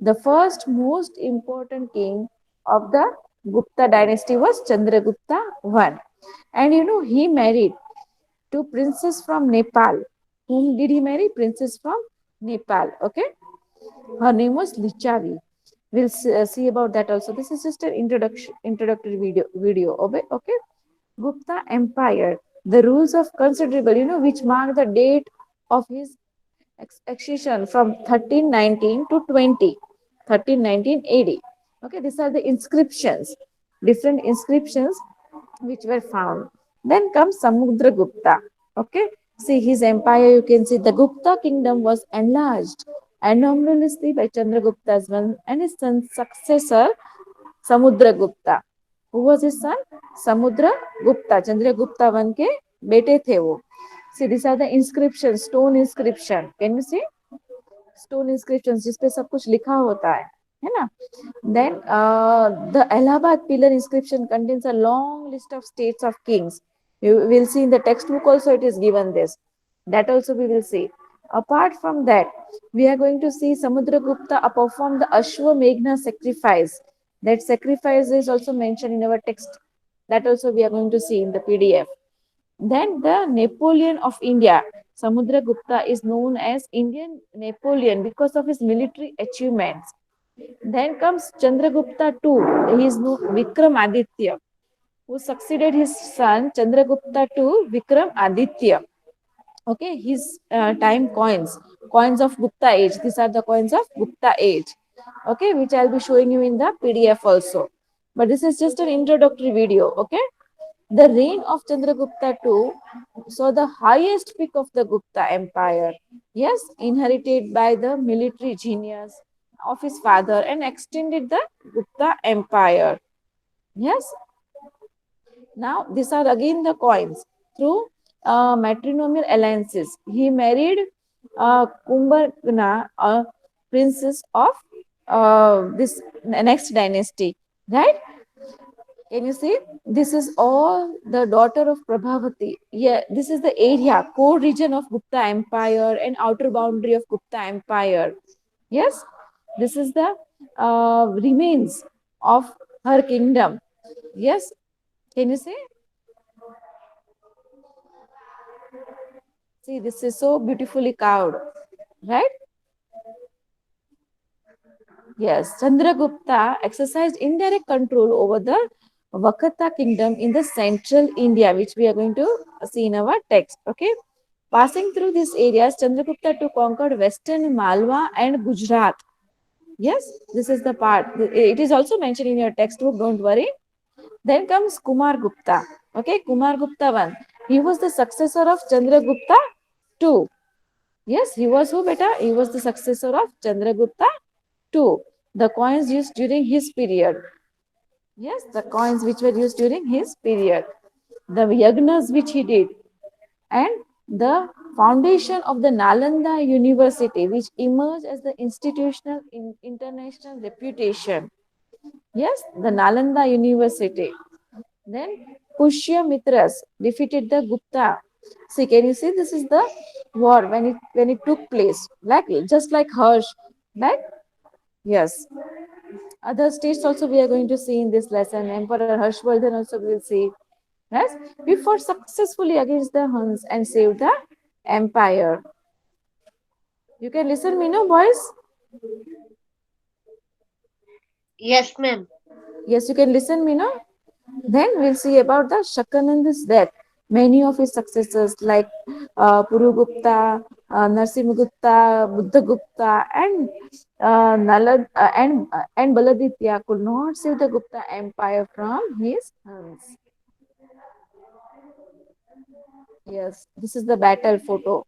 The first most important king of the Gupta dynasty was Chandragupta I. And he married to princess from Nepal. Whom did he marry? Princess from Nepal. Okay. Her name was Lichavi. We'll see about that also. This is just an introductory video. Okay. Gupta Empire. The rules of considerable, which mark the date of his accession from 1319 to 1319 AD. Okay, these are the inscriptions, different inscriptions which were found. Then comes Samudragupta. Okay, see his empire. You can see the Gupta kingdom was enlarged enormously by Chandragupta's one and his son's successor Samudragupta. Who was his son? Samudragupta. Chandragupta one के बेटे थे वो. See, these are the inscriptions, stone inscription. Can you see? Stone inscriptions जिस पे सब कुछ लिखा होता है ना? Then the Allahabad pillar inscription contains a long list of states of kings. You will see in the textbook also it is given this. That also we will see. Apart from that, we are going to see Samudragupta perform the Ashwamedhana sacrifice. That sacrifice is also mentioned in our text. That also we are going to see in the PDF. Then the Napoleon of India, Samudragupta is known as Indian Napoleon because of his military achievements. Then comes Chandragupta II. He is known Vikramaditya, who succeeded his son Chandragupta II, Vikramaditya. Okay, his time coins of Gupta age. These are the coins of Gupta age. Okay, which I'll be showing you in the PDF also. But this is just an introductory video. Okay, the reign of Chandragupta II saw the highest peak of the Gupta Empire. Yes, inherited by the military genius of his father and extended the Gupta Empire. Yes, now these are again the coins through matrimonial alliances. He married Kumbhagna, a princess of this next dynasty, right? Can you see? This is all the daughter of Prabhavati. Yeah, this is the area, core region of Gupta Empire and outer boundary of Gupta Empire. Yes, this is the remains of her kingdom. Yes, can you see? See, this is so beautifully carved, right? Yes, Chandragupta exercised indirect control over the Vakata kingdom in the central India, which we are going to see in our text. Okay, passing through these areas, Chandragupta to conquered western Malwa and Gujarat. Yes, this is the part. It is also mentioned in your textbook. Don't worry. Then comes Kumar Gupta. Okay, Kumar Gupta one. He was the successor of Chandragupta two. Yes, he was who beta? He was the successor of Chandragupta two. The coins used during his period. Yes, the coins which were used during his period. The yagnas which he did. And the foundation of the Nalanda University, which emerged as the institutional international reputation. Yes, the Nalanda University. Then Pushyamitras defeated the Gupta. See, can you see this is the war when it took place, like just like Harsh, like yes. Other states also we are going to see in this lesson. Emperor Harshvardhan also we will see. Yes, we fought successfully against the Huns and saved the empire. You can listen me, no, boys? Yes, ma'am. Yes, you can listen me, no? Then we'll see about the Shakananda's death. Many of his successors like Purugupta, Narsimhagupta, Buddhagupta, and and Baladitya could not save the Gupta Empire from his hands. Yes, this is the battle photo.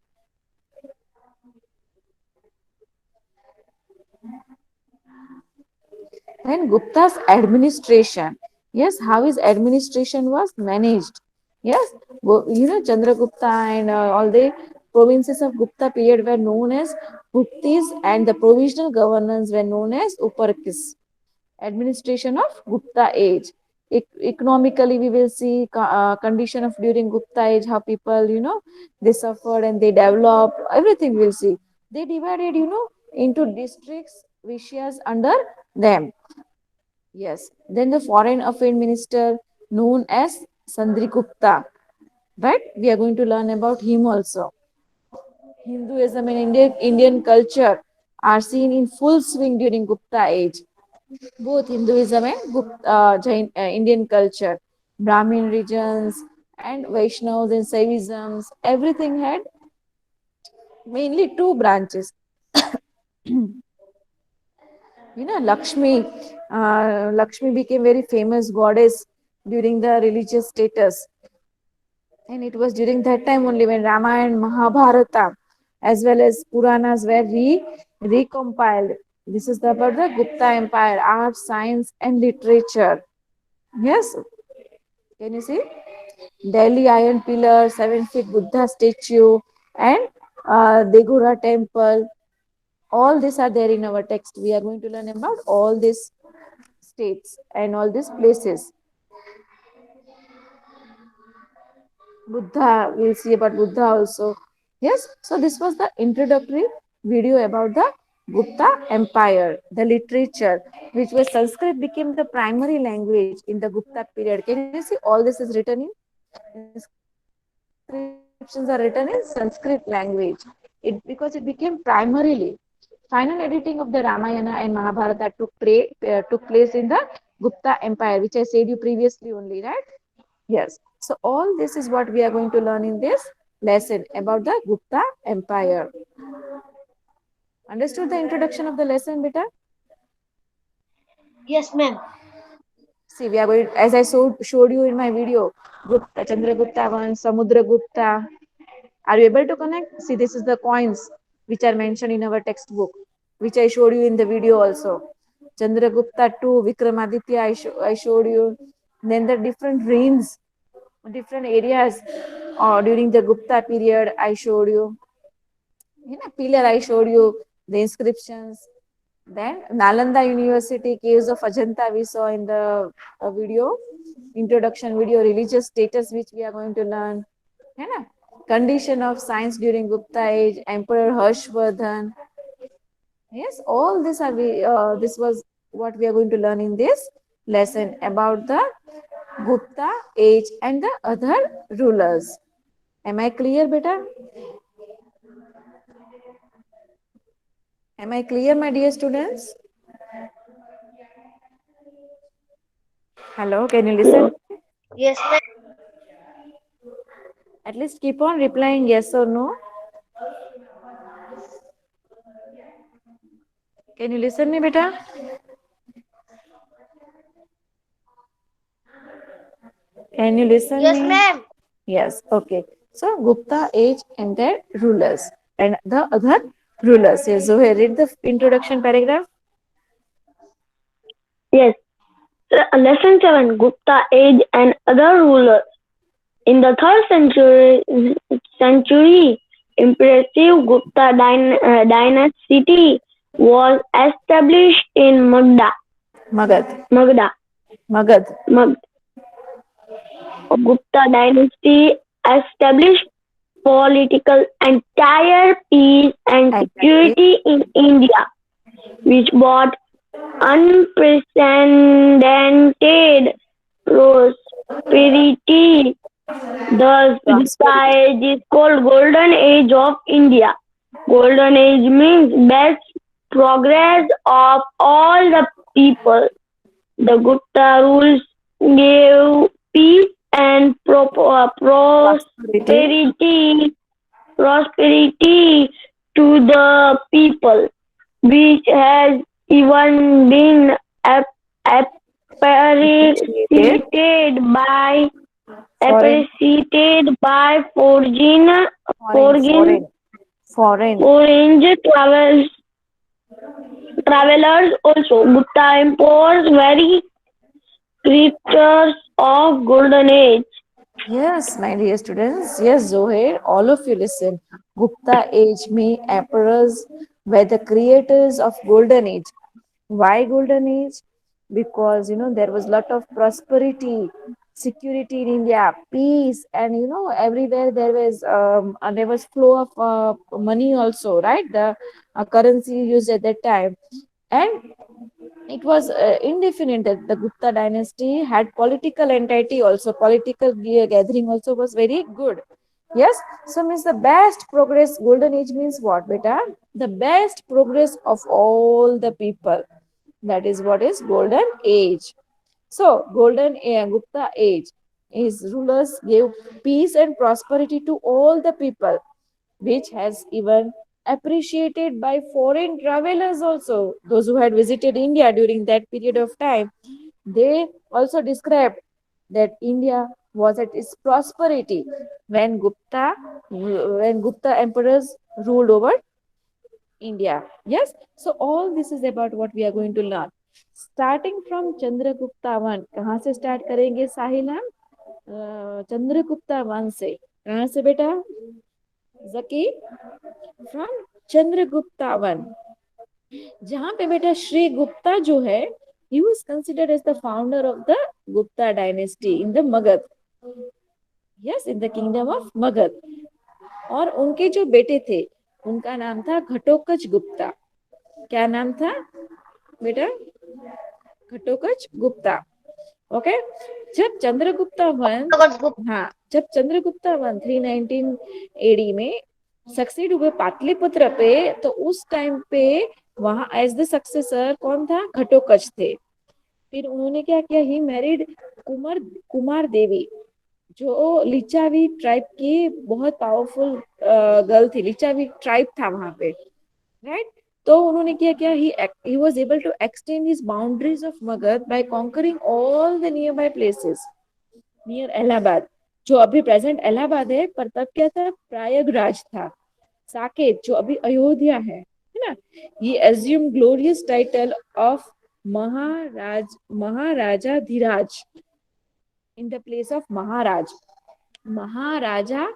Then Gupta's administration. Yes, how his administration was managed. Yes, Chandragupta and all the provinces of Gupta period were known as Guptis and the provisional governors were known as Uparkis. Administration of Gupta age. Economically, we will see condition of during Gupta age, how people, they suffered and they developed, everything we'll see. They divided, into districts Vishyas under them. Yes. Then the foreign affairs minister known as Sandrigupta. Right? We are going to learn about him also. Hinduism and Indian culture are seen in full swing during Gupta age. Both Hinduism and Indian culture, Brahmin regions and Vaishnavas and Saivisms, everything had mainly two branches. Lakshmi became very famous goddess during the religious status, and it was during that time only when Ramayana and Mahabharata as well as Puranas were recompiled. This is about the Gupta Empire, art, science, and literature. Yes, can you see? Delhi Iron Pillar, 7 feet Buddha statue, and Degura temple. All these are there in our text. We are going to learn about all these states and all these places. Buddha, we'll see about Buddha also. Yes, so this was the introductory video about the Gupta Empire, the literature, which was Sanskrit became the primary language in the Gupta period. Can you see all this is written in inscriptions are written in Sanskrit language. Because it became primarily final editing of the Ramayana and Mahabharata took place in the Gupta Empire, which I said you previously only, right? Yes. So all this is what we are going to learn in this lesson about the Gupta Empire. Understood the introduction of the lesson, beta? Yes, ma'am. See, we are going, as I showed you in my video, Gupta, Chandragupta one, Samudragupta. Are you able to connect? See, this is the coins which are mentioned in our textbook, which I showed you in the video also. Chandragupta 2, Vikramaditya, I showed you. Then the different reigns, different areas during the Gupta period, I showed you. Pillar, I showed you the inscriptions. Then Nalanda University caves of Ajanta we saw in the video, introduction video, religious status which we are going to learn. है ना? Condition of science during Gupta age, Emperor Harshvardhan. Yes, all this are this was what we are going to learn in this lesson about the Gupta age and the other rulers. Am I clear, beta? Am I clear, my dear students? Hello, can you listen? Yes, ma'am. At least keep on replying yes or no. Can you listen me, beta? Can you listen Yes, me? ma'am. Yes, okay. So Gupta age and their rulers and the other rulers. Yes, so here read the introduction paragraph. Yes. Lesson 7, Gupta Age and Other Rulers. In the 3rd century, impressive Gupta dynasty was established in Magda. Magad. Magda. Magad. Mag- Gupta dynasty established political entire peace and Exactly. security in India, which brought unprecedented prosperity. Thus, Gupta Prosperity. age is called Golden Age of India. Golden Age means best progress of all the people. The Gupta rules gave peace and Prosperity. prosperity to the people, which has even been Appreciated. by Foreign. foreign Foreign. foreign Foreign. Foreign. foreign travelers also. Gupta empires very creatures of golden age. Yes, my dear students. Yes, Zohair, all of you listen. Gupta age may emperors were the creators of golden age. Why golden age? Because there was lot of prosperity, security in India, peace, and everywhere there was flow of money also, right? The currency used at that time, And it was indefinite that the Gupta dynasty had political entity also, political gathering also was very good. Yes, so means the best progress, golden age means what, beta? The best progress of all the people. That is what is golden age. So, Gupta age his rulers gave peace and prosperity to all the people, which has even appreciated by foreign travelers also. Those who had visited India during that period of time, they also described that India was at its prosperity when Gupta emperors ruled over India. Yes. So all this is about what we are going to learn. Starting from Chandragupta one, कहाँ से start करेंगे साहिल हम? Chandragupta one से. कहाँ से बेटा? जकी? From Chandragupta one. जहाँ पे बेटा श्री गुप्ता जो है, he was considered as the founder of the Gupta dynasty in the Magad. Yes, in the kingdom of Magad. और उनके जो बेटे थे, उनका नाम था घटोत्कच गुप्ता. क्या नाम था बेटा? घटोत्कच गुप्ता. ओके. जब चंद्रगुप्ता वन, हाँ, जब चंद्रगुप्ता वन 319 एडी में सक्सीड हुए पाटलिपुत्र पे, तो उस टाइम पे वहां एज द सक्सेसर कौन था? घटोत्कच थे. फिर उन्होंने क्या किया? ही मैरिड कुमार कुमार देवी, जो लिचावी ट्राइब की बहुत पावरफुल गर्ल थी. लिचावी ट्राइब था वहां पे, राइट. तो उन्होंने क्या किया? he was able to extend his boundaries of Magad by conquering all the nearby places near Allahabad. जो अभी प्रेजेंट इलाहाबाद है, पर तब क्या था? प्रयागराज था. साकेत जो अभी अयोध्या है ना. ये assumed glorious title of Maharaja Dhiraj in the place of Maharaja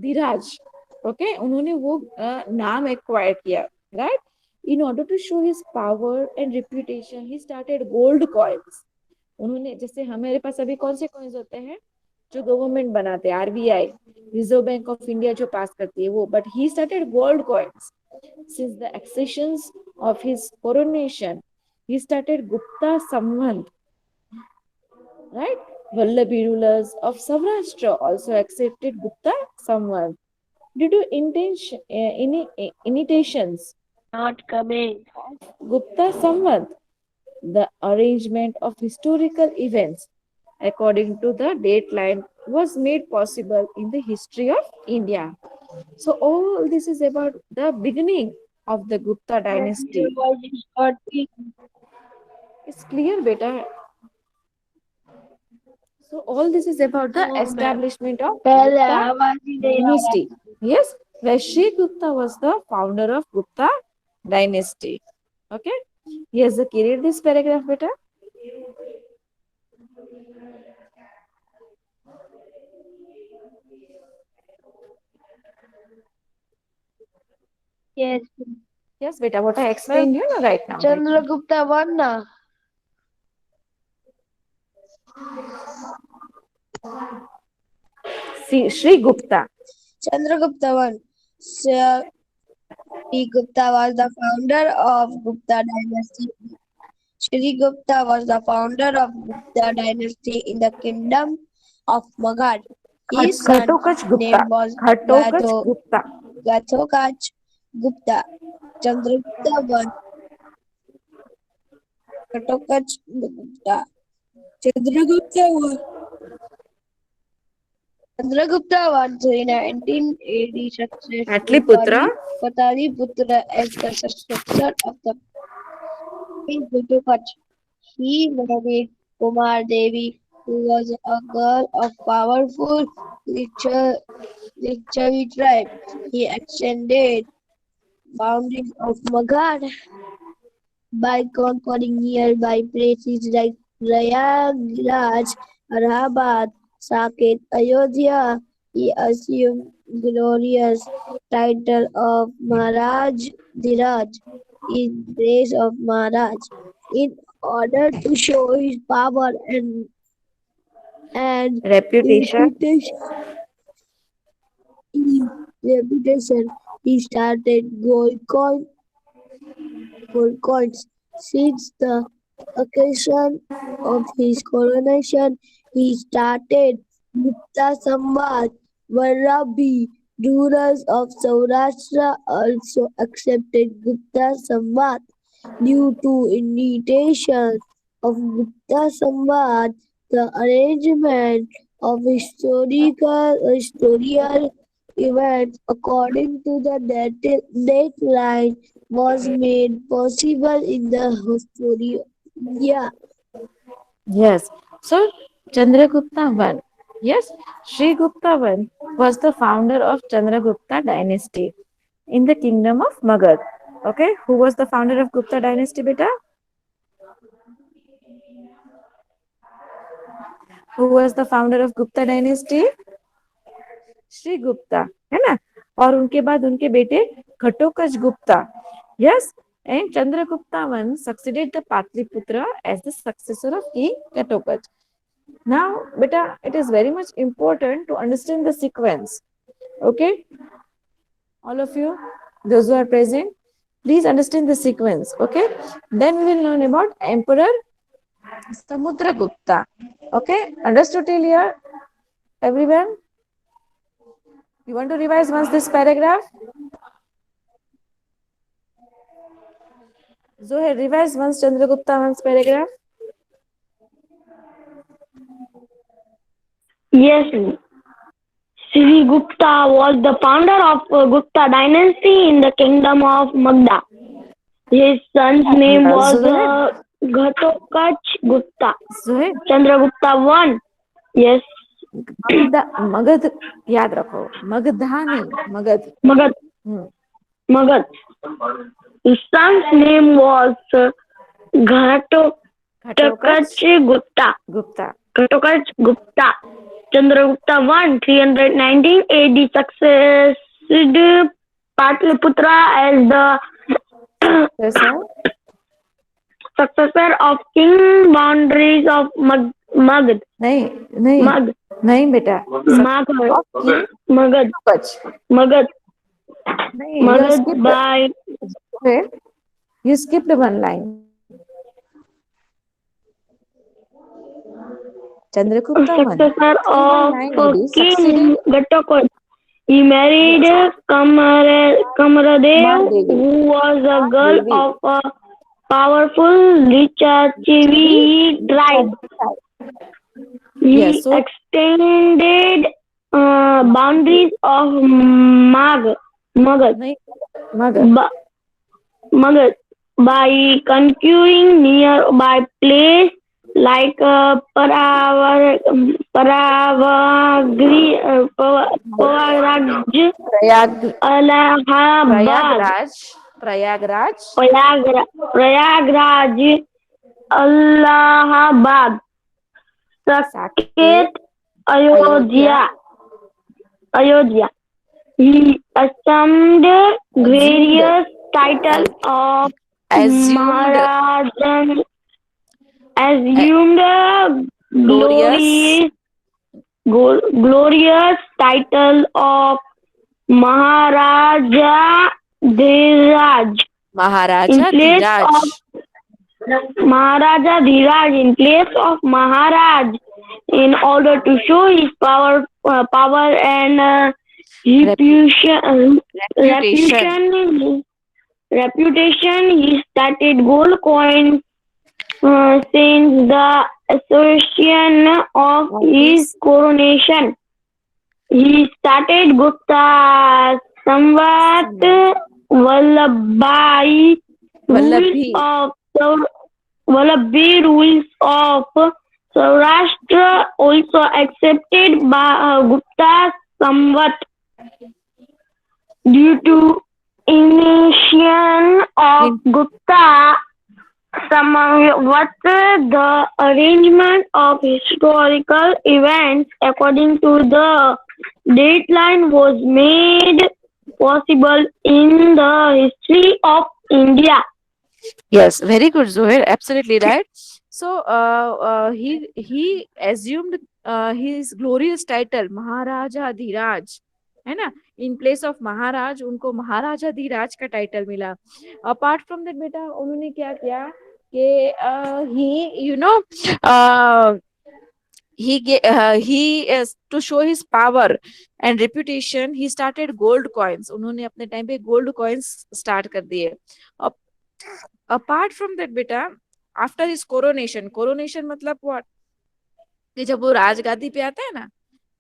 Dhiraj. Okay. उन्होंने वो नाम एक्वायर किया, right. In order to show his power and reputation, he started gold coins. उन्होंने, जैसे हमारे पास अभी कौन से कॉइन्स होते हैं जो गवर्नमेंट बनाते हैं, RBI, reserve bank of India जो पास करती है वो, but he started gold coins. Since the accessions of his coronation, he started Gupta Samvant, right? Vallabhi rulers of Saurashtra also accepted Gupta Samvant. Due to initiations Not coming. Gupta Samvant, the arrangement of historical events according to the dateline was made possible in the history of India. So all this is about the beginning of the Gupta dynasty. Your voice is hurting. It's clear, beta. So all this is about the No, ma'am. establishment of पहले Gupta आवाज ही नहीं आ रहा dynasty. Yes, where Sri Gupta was the founder of Gupta dynasty. Okay. Yes, Zaki, read this paragraph, beta. Yes. Yes, beta, what I explained you know right now. Chandragupta won na. See, Sri Gupta. Chandragupta won. Sri Gupta was the founder of Gupta dynasty. Sri Gupta was the founder of Gupta dynasty in the kingdom of Magad. His son Ghatokach Gupta. name was Ghatokach Gupta. Gathokach Gupta. Chandragupta won. Gathokach Gupta. Chandragupta won. Chandragupta won 1980 success Patliputra. Pataliputra as the successor of the King Gathokach. He married Kumar Devi, who was a girl of powerful Lichavi tribe. He extended boundaries of Magad by conquering nearby places like Prayagraj, Allahabad, Saket, Ayodhya. He assumed glorious title of Maharaj Dhiraj in place of Maharaj in order to show his power and Reputation. reputation. He started gold coin gold coins. Since the occasion of his coronation, he started Gupta Samvad. Varabi, rulers of Saurashtra, also accepted Gupta Samvad due to invitation of Gupta Samvad. The arrangement of historical events according to the dateline was made possible in the history of India. Yes. So Chandragupta I. Yes, Sri Gupta I was the founder of Chandragupta dynasty in the kingdom of Magad. Okay, who was the founder of Gupta dynasty, beta? Who was the founder of Gupta dynasty? Shri Gupta, है ना। और उनके बाद उनके बेटे Ghatotkacha Gupta, yes, and Chandragupta I succeeded the Patliputra as the successor of King Ghatotkacha. Now, beta, it is very much important to understand the sequence. Okay, all of you, those who are present, please understand the sequence. Okay, then we will learn about Emperor Samudragupta. Okay, understood till here, everyone? You want to revise once this paragraph? Zoher, revise once Chandragupta once paragraph. Yes, Sri Gupta was the founder of Gupta dynasty in the kingdom of Magda. His son's name was Zoher, Ghatotkacha Gupta. Zoher, Chandragupta I. Yes, Magadh याद रखो, मगधा नहीं, Magadh. Magad. Magad. His son's name was Ghatotkacha Gupta. Gupta. Ghatotkacha Gupta. Chandragupta I, 319 AD, succeeded Patliputra as the Yes, sir. successor of king boundaries of Magad. नहीं नहीं Magad. नहीं बेटा, Magad. King Magad. Kach. Magad. नहीं, you Magad skipped. by Wait, you skipped one line. Chandragupta I, successor of 319 AD, King succeeded Ghatotkacha. He married Kamaradev, Devi. who was a girl Devi. of a powerful Lichachivi tribe. He Yes, so extended boundaries of Magad, नहीं, Magadh. Magad by conquering nearby places like Paravagri, Pavaraj, Allahabad, Prayagraj, Allahabad, Saket, Ayodhya. He assumed various titles of Maharajan, assumed glorious title of Maharaja Dhiraj Maharaja in place Dhiraj. of Maharaja Dhiraj in place of Maharaj in order to show his power and reputation. He started gold coins since the association of his coronation. He started Gupta Samvat Vallabhi rules of Saurashtra also accepted Gupta Samvat due to initiation of Gupta Samvat. The arrangement of historical events according to the dateline was made possible in the history of India. Yes, very good, Zoher. Absolutely right. So, he assumed his glorious title Maharaja Dhiraj, है ना. In place of महाराज उनको महाराजा धीराज का title मिला. Apart from that बेटा उन्होंने क्या किया कि he you know he to show his power and reputation he started gold coins. उन्होंने अपने टाइम पे गोल्ड कॉइन्स स्टार्ट कर दिए. अपार्ट फ्रॉम दैट बेटा आफ्टर हिज कोरोनेशन मतलब what कि जब वो राजगादी पे आता है ना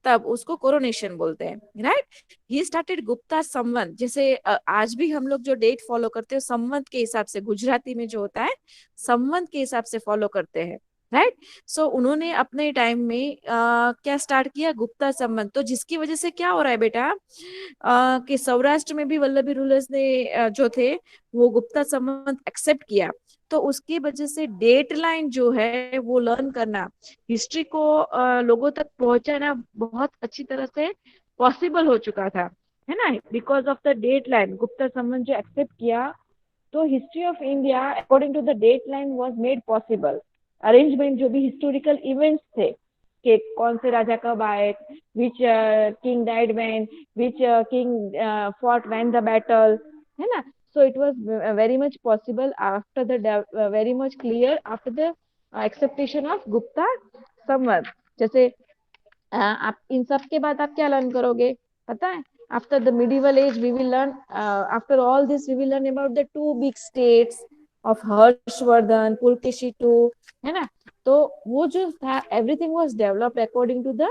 तब उसको कोरोनेशन बोलते हैं, राइट. ही स्टार्टेड गुप्ता संवत. जैसे आज भी हम लोग जो डेट फॉलो करते हैं संवत के हिसाब से, गुजराती में जो होता है संवत के हिसाब से फॉलो करते हैं, राइट. सो उन्होंने अपने टाइम में क्या स्टार्ट किया, गुप्ता संवत. तो जिसकी वजह से क्या हो रहा है बेटा कि सौराष्ट्र में भी वल्लभी रूलर्स ने जो थे वो गुप्ता संवत एक्सेप्ट किया. तो उसकी वजह से डेट लाइन जो है वो लर्न करना, हिस्ट्री को लोगों तक पहुंचाना बहुत अच्छी तरह से पॉसिबल हो चुका था, है ना. Because of the date line Gupta Samvat जो एक्सेप्ट किया तो history of India according to the date line was made possible. Arrangement जो भी हिस्टोरिकल इवेंट्स थे कि कौन से राजा कब आए, which king died when, which king fought when the battle, है ना. So it was very much possible after the very much clear after the acceptation of Gupta Samvat. जैसे आप इन सब के बाद आप क्या लर्न करोगे पता है. After the medieval age we will learn, after all this we will learn about the two big states of Harshavardhana Pulakeshi two, है ना. तो वो जो था everything was developed according to the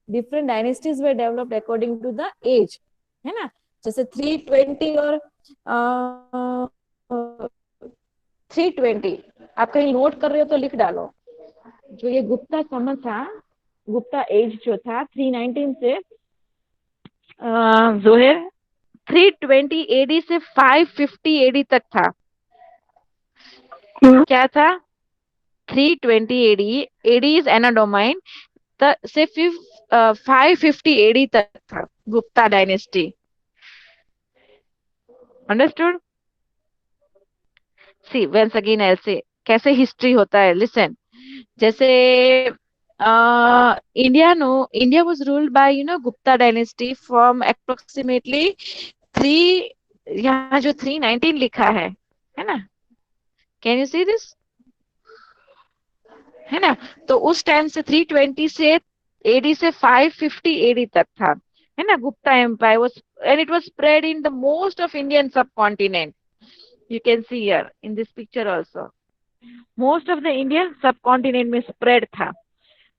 different dynasties were developed according to the age, है ना. जैसे 320 और 320 आप कहीं नोट कर रहे हो तो लिख डालो. जो ये गुप्ता समय था, गुप्ता एज जो था 319 से जो है 320 एडी से 550 एडी तक था. क्या था 320 AD, AD is anno domini, से 550 एडी तक था Gupta dynasty. Understood. See once again I say कैसे हिस्ट्री होता है, लिसन. जैसे India was ruled by Gupta dynasty from approximately three, यहाँ जो 319 लिखा है ना, कैन यू सी दिस, है ना. तो उस टाइम से 320 से एडी से 550 एडी तक था, है ना. Gupta empire was and it was spread in the most of Indian subcontinent. You can see here in this picture also. Most of the Indian subcontinent में spread था.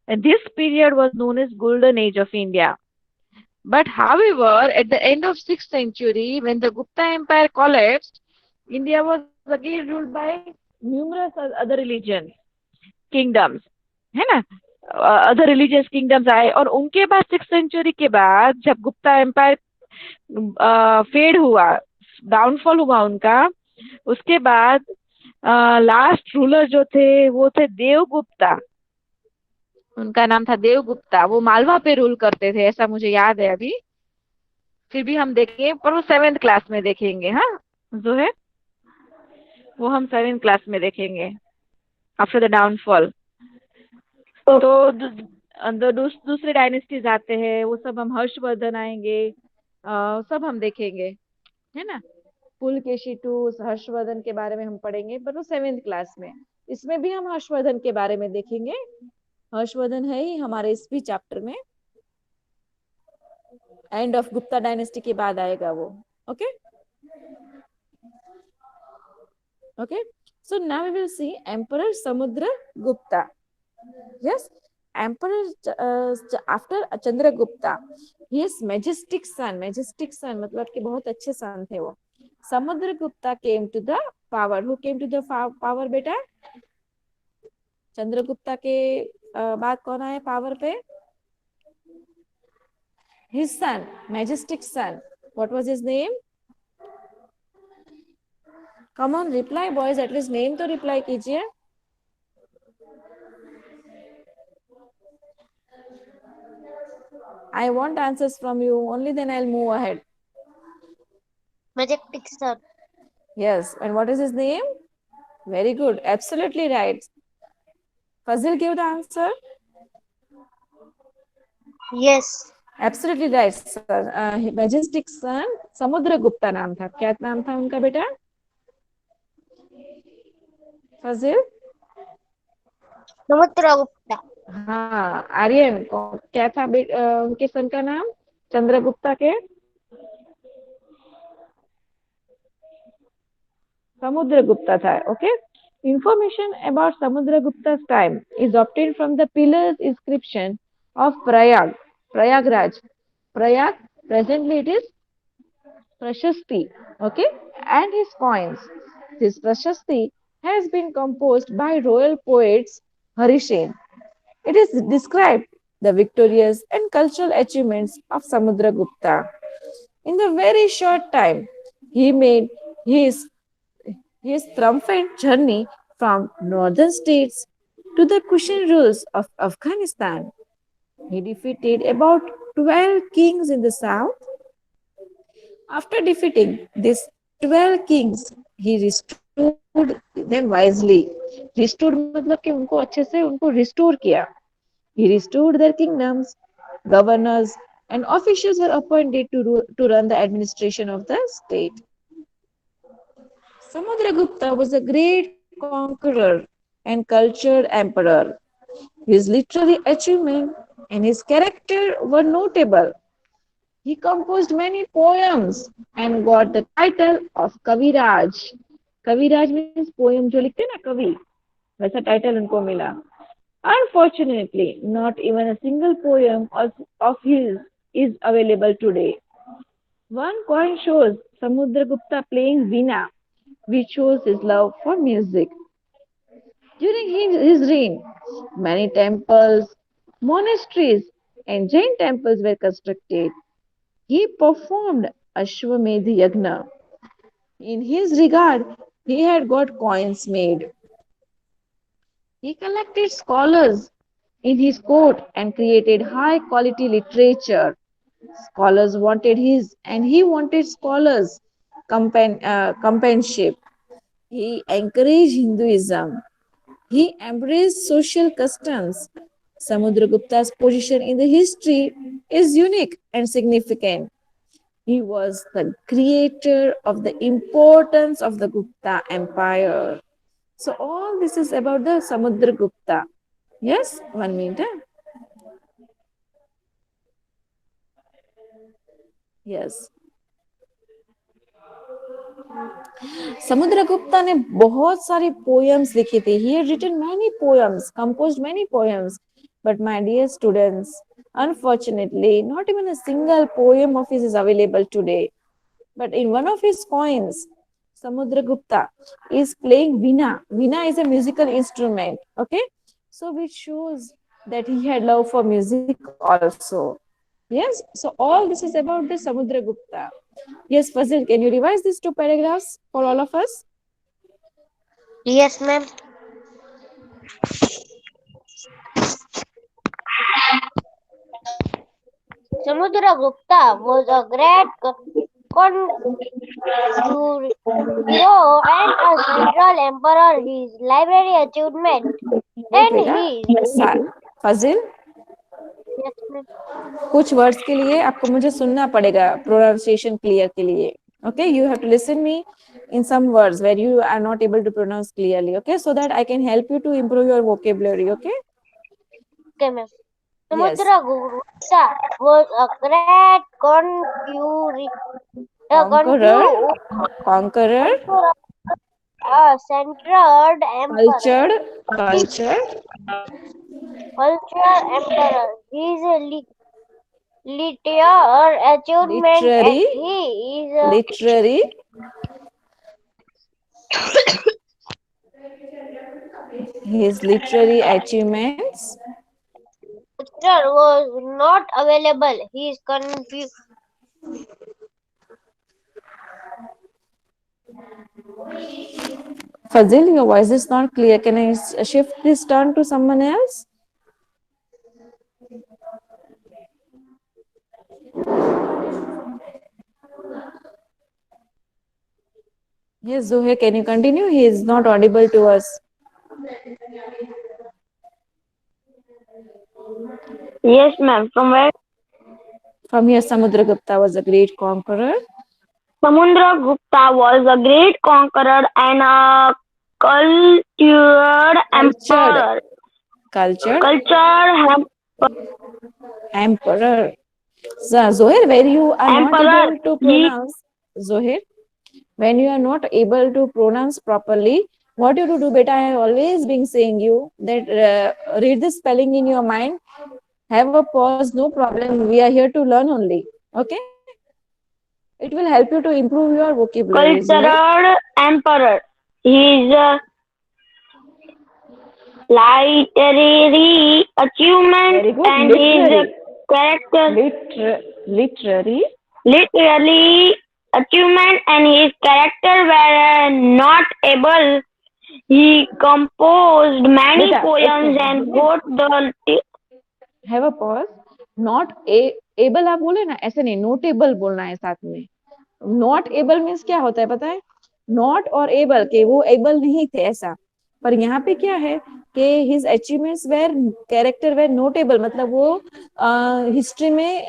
And this period was known as Golden Age of India. But however, at the end of 6th century, when the Gupta Empire collapsed, India was again ruled by numerous other religions, kingdoms, है ना. Other religious kingdoms आए और उनके बाद 6th century के बाद जब Gupta empire fade हुआ, डाउनफॉल हुआ उनका, उसके बाद लास्ट रूलर जो थे वो थे देवगुप्ता. उनका नाम था देवगुप्ता. वो मालवा पे रूल करते थे ऐसा मुझे याद है अभी. फिर भी हम देखेंगे पर वो 7th क्लास में देखेंगे. हाँ जो है वो हम 7th क्लास में देखेंगे आफ्टर द डाउनफॉल. तो दूसरे डायनेस्टीज आते हैं वो सब हम हर्षवर्धन आएंगे, सब हम देखेंगे, है ना. पुलकेशिटू हर्षवर्धन के बारे में हम पढ़ेंगे पर वो 7th क्लास में. इसमें भी हम हर्षवर्धन के बारे में देखेंगे. हर्षवर्धन है ही हमारे इस भी चैप्टर में. एंड ऑफ गुप्ता डायनेस्टी के बाद आएगा वो. Okay okay. So now we will see emperor Samudra Gupta. Yes, emperor after Chandragupta, his majestic son मतलब कि बहुत अच्छे सन थे वो. Samudragupta came to the power. Who came to the power बेटा? चंद्रगुप्ता के बाद कौन आए पावर पे? His son, majestic son. What was his name? Come on reply boys, at least name तो रिप्लाई कीजिए. I want answers from you. Only then I'll move ahead. Majestic Sun. Yes. And what is his name? Very good. Absolutely right. Fazil, give the answer. Yes. Absolutely right sir. Majestic son Samudragupta नाम था। क्या नाम था उनका बेटा? Fazil? Samudragupta. हाँ आर्यन क्या था उनके सन का नाम चंद्रगुप्ता के? समुद्रगुप्ता था। Okay. Information about Samudragupta's time is obtained from the pillars inscription of Prayagraj. Prayag, presently it is Prashasti, okay, and his coins. This Prashasti has been composed by royal poets Harishen. It is described the victorious and cultural achievements of Samudragupta. In the very short time, he made his, his triumphant journey from northern states to the Kushan rules of Afghanistan. He defeated about 12 kings in the south. After defeating these 12 kings, he restored them wisely. Restored मतलब कि उनको अच्छे से उनको restore किया. He restored their kingdoms, governors, and officials were appointed to run the administration of the state. Samudragupta was a great conqueror and cultured emperor. His literary achievement and his character were notable. He composed many poems and got the title of Kaviraj. Kaviraj means poem जो लिखते हैं ना कवि, वैसा title उनको मिला. Unfortunately, not even a single poem of his is available today. One coin shows Samudragupta playing Veena, which shows his love for music. During his reign, many temples, monasteries, and Jain temples were constructed. He performed Ashwamedh Yagna. In his regard, he had got coins made. He collected scholars in his court and created high quality literature. Scholars wanted his, and he wanted scholars' companionship. He encouraged Hinduism. He embraced social customs. Samudragupta's position in the history is unique and significant. He was the creator of the importance of the Gupta Empire. So all this is about the Samudragupta. Yes, 1 minute. Yes. Samudragupta ने बहुत सारी poems लिखी थी. He had written many poems, composed many poems. But my dear students, unfortunately, not even a single poem of his is available today. But in one of his coins, Samudragupta is playing Veena. Veena is a musical instrument. Okay, so which shows that he had love for music also. Yes, so all this is about the Samudragupta. Yes, Fazil, can you revise these two paragraphs for all of us? Yes, ma'am. Samudragupta was a great conqueror and a central emperor. His library achievement wait and बेटा. his Fazil, yes, ma'am. कुछ words के लिए आपको मुझे सुनना पड़ेगा pronunciation clear के लिए. Okay, you have to listen me in some words where you are not able to pronounce clearly. Okay, so that I can help you to improve your vocabulary. Okay. Okay, ma'am. Yes. Samudragupta was a great conqueror, a Conqueror, conqueror, conqueror, a central emperor. cultured, His cultured, cultural emperor. His literary achievement and literary, he is literary, his literary achievements. lecture was not available. He is confused. Fazil, your voice is not clear. Can I shift this turn to someone else? Yes, Zohe, can you continue? He is not audible to us. Yes, ma'am. From where? From here, Samudragupta was a great conqueror. Samudragupta was a great conqueror and a cultured Cultured, emperor. cultured Cultured emperor. Zoher, where you are not emperor. able to He pronounce, Zoher, when you are not able to pronounce properly, what you to do, beta? I have always been saying you that read the spelling in your mind, have a pause, no problem. We are here to learn only. Okay, it will help you to improve your vocabulary, Zoher. cultured emperor. His literary achievement Very good. and his Literary, character literary. literary achievement and his character were not able. He composed many Beta, एक poems minute and Zoher, wrote the have a pause. Not able आप बोले ना, ऐसे नहीं, notable बोलना है साथ में. नॉट एबल मीन्स क्या होता है पता है? नॉट और एबल के वो एबल नहीं थे ऐसा. पर यहाँ पे क्या है कि his achievements were character were notable, मतलब वो हिस्ट्री में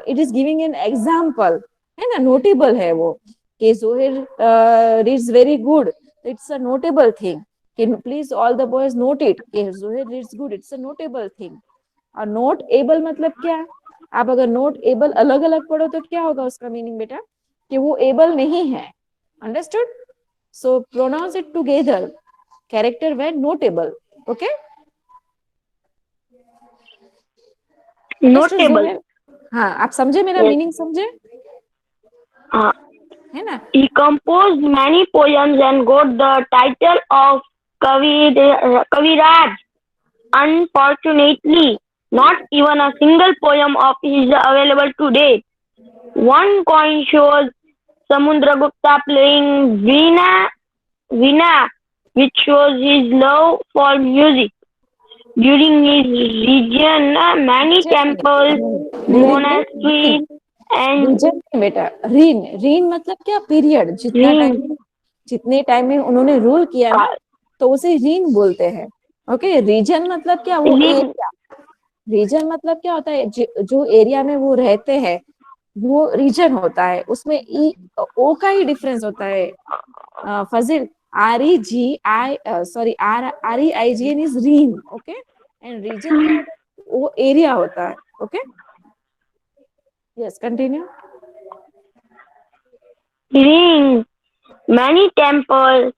it is giving an example, है ना, नोटेबल है वो कि जोहिर is very good, it's a notable thing. Please all the boys note it कि जोहिर is good, it's a notable thing. और नोट एबल मतलब क्या? आप अगर नोट एबल अलग अलग पढ़ो तो क्या होगा उसका मीनिंग बेटा? कि वो एबल नहीं है. Understood? So pronounce it together. Character were notable. Okay, understood notable. Zoher? हाँ, आप समझे, मेरा Yes. मीनिंग समझे, Uh, है ना? he composed many poems and got the title of Kaviraj. Unfortunately, not even a single poem of his is available today. One coin shows Samudragupta playing veena, which shows his love for music. During his region, many temples, region, monasteries, and region बेटा, reign reign मतलब क्या? Period. rings. जितने time में उन्होंने rule किया ना, तो उसे रीन बोलते हैं. ओके, रीजन मतलब क्या? वो Ring. एरिया. रीजन मतलब क्या होता है? जो एरिया में वो रहते हैं वो रीजन होता है. उसमें ई ओ का ही डिफरेंस होता है. Fazil, REGI, sorry, REIGN is reign. Okay, and region क्या होता है? वो एरिया होता है. Okay, yes, continue. Rings. Many temples,